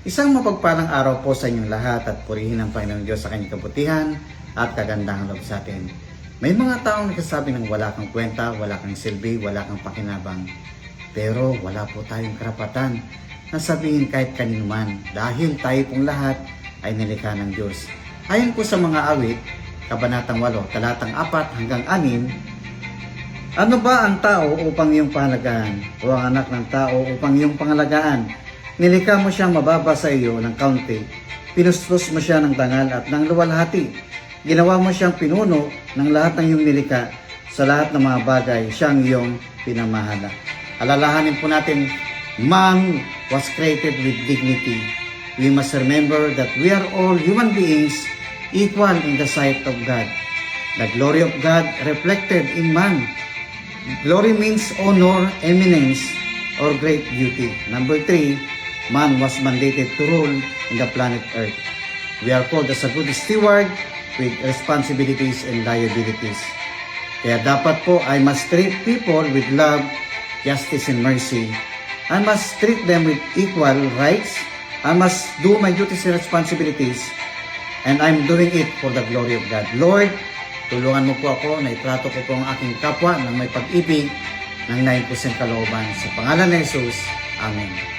Isang mapagpalang araw po sa inyong lahat at purihin ang Panginoong Diyos sa kanyang kabutihan at kagandahan loob sa atin. May mga taong nagsasabi ng wala kang kwenta, wala kang silbi, wala kang pakinabang. Pero wala po tayong karapatan na sabihin kahit kanino man dahil tayo pong lahat ay nilikha ng Diyos. Ayon po sa mga awit, Kabanatang 8, talatang 4 hanggang 6, ano ba ang tao upang iyong pahalagahan o ang anak ng tao upang iyong pangalagaan? Nilikha mo siyang mababa sa iyo ng kaunti. Pinustos mo siya ng dangal at ng luwalhati. Ginawa mo siyang pinuno ng lahat ng iyong nilikha. Sa lahat ng mga bagay, siyang iyong pinamahala. Alalahanin po natin, man was created with dignity. We must remember that we are all human beings equal in the sight of God. The glory of God reflected in man. Glory means honor, eminence, or great beauty. Number 3, man was mandated to rule in the planet Earth. We are called as a good steward with responsibilities and liabilities. Kaya dapat po, I must treat people with love, justice, and mercy. I must treat them with equal rights. I must do my duties and responsibilities. And I'm doing it for the glory of God. Lord, tulungan mo po ako na itrato ko po ang aking kapwa ng may pag-ibig ng 9% kalooban. Sa pangalan ni Jesus, Amen.